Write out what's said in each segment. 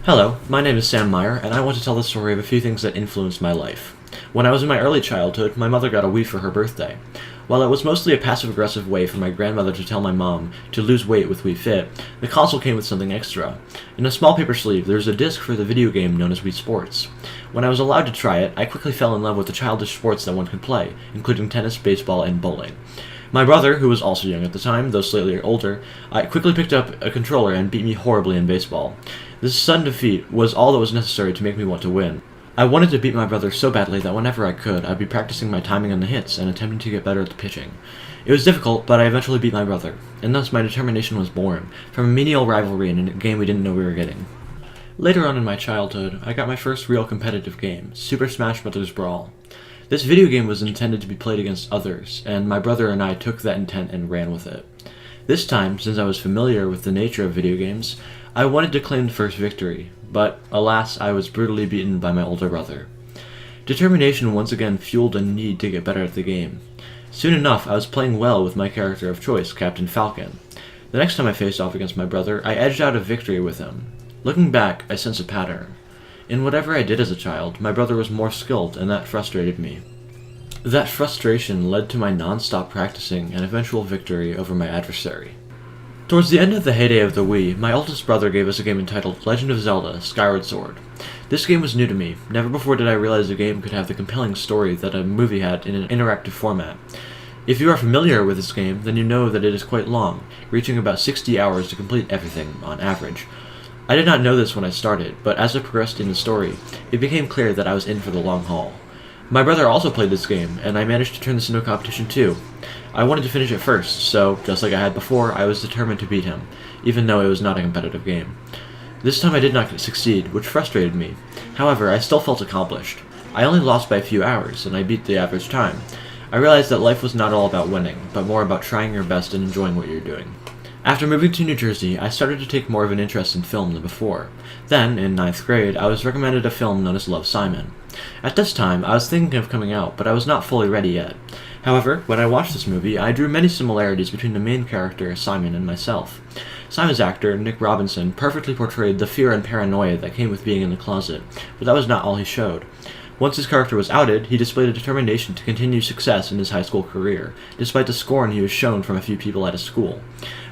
Hello, my name is Sam Meyer, and I want to tell the story of a few things that influenced my life. When I was in my early childhood, my mother got a Wii for her birthday. While it was mostly a passive-aggressive way for my grandmother to tell my mom to lose weight with Wii Fit, the console came with something extra. In a small paper sleeve, there was a disc for the video game known as Wii Sports. When I was allowed to try it, I quickly fell in love with the childish sports that one could play, including tennis, baseball, and bowling. My brother, who was also young at the time, though slightly older, quickly picked up a controller and beat me horribly in baseball. This sudden defeat was all that was necessary to make me want to win. I wanted to beat my brother so badly that whenever I could, I'd be practicing my timing on the hits and attempting to get better at the pitching. It was difficult, but I eventually beat my brother, and thus my determination was born, from a menial rivalry in a game we didn't know we were getting. Later on in my childhood, I got my first real competitive game, Super Smash Bros. Brawl. This video game was intended to be played against others, and my brother and I took that intent and ran with it. This time, since I was familiar with the nature of video games, I wanted to claim the first victory, but alas, I was brutally beaten by my older brother. Determination once again fueled a need to get better at the game. Soon enough, I was playing well with my character of choice, Captain Falcon. The next time I faced off against my brother, I edged out a victory with him. Looking back, I sense a pattern. In whatever I did as a child, my brother was more skilled, and that frustrated me. That frustration led to my non-stop practicing and eventual victory over my adversary. Towards the end of the heyday of the Wii, my oldest brother gave us a game entitled Legend of Zelda: Skyward Sword. This game was new to me. Never before did I realize a game could have the compelling story that a movie had in an interactive format. If you are familiar with this game, then you know that it is quite long, reaching about 60 hours to complete everything, on average. I did not know this when I started, but as I progressed in the story, it became clear that I was in for the long haul. My brother also played this game, and I managed to turn this into a competition too. I wanted to finish it first, so, just like I had before, I was determined to beat him, even though it was not a competitive game. This time I did not succeed, which frustrated me. However, I still felt accomplished. I only lost by a few hours, and I beat the average time. I realized that life was not all about winning, but more about trying your best and enjoying what you're doing. After moving to New Jersey, I started to take more of an interest in film than before. Then, in 9th grade, I was recommended a film known as Love, Simon. At this time, I was thinking of coming out, but I was not fully ready yet. However, when I watched this movie, I drew many similarities between the main character, Simon, and myself. Simon's actor, Nick Robinson, perfectly portrayed the fear and paranoia that came with being in the closet, but that was not all he showed. Once his character was outed, he displayed a determination to continue success in his high school career, despite the scorn he was shown from a few people at his school.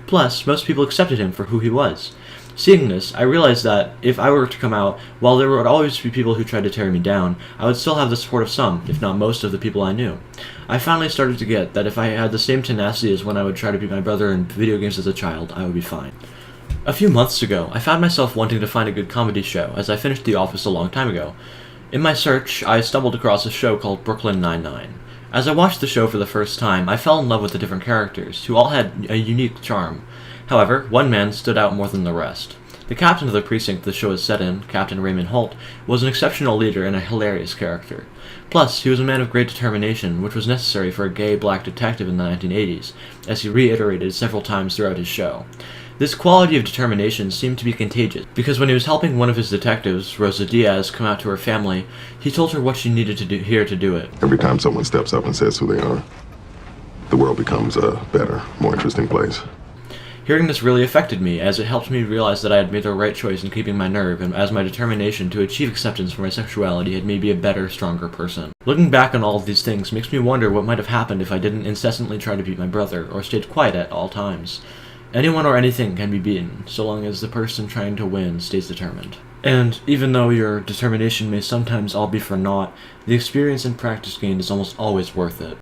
Plus, most people accepted him for who he was. Seeing this, I realized that if I were to come out, while there would always be people who tried to tear me down, I would still have the support of some, if not most, of the people I knew. I finally started to get that if I had the same tenacity as when I would try to beat my brother in video games as a child, I would be fine. A few months ago, I found myself wanting to find a good comedy show, as I finished The Office a long time ago. In my search, I stumbled across a show called Brooklyn Nine-Nine. As I watched the show for the first time, I fell in love with the different characters, who all had a unique charm. However, one man stood out more than the rest. The captain of the precinct the show is set in, Captain Raymond Holt, was an exceptional leader and a hilarious character. Plus, he was a man of great determination, which was necessary for a gay black detective in the 1980s, as he reiterated several times throughout his show. This quality of determination seemed to be contagious, because when he was helping one of his detectives, Rosa Diaz, come out to her family, he told her what she needed to hear to do it. Every time someone steps up and says who they are, the world becomes a better, more interesting place. Hearing this really affected me, as it helped me realize that I had made the right choice in keeping my nerve, and as my determination to achieve acceptance for my sexuality had made me a better, stronger person. Looking back on all of these things makes me wonder what might have happened if I didn't incessantly try to beat my brother, or stayed quiet at all times. Anyone or anything can be beaten, so long as the person trying to win stays determined. And even though your determination may sometimes all be for naught, the experience and practice gained is almost always worth it.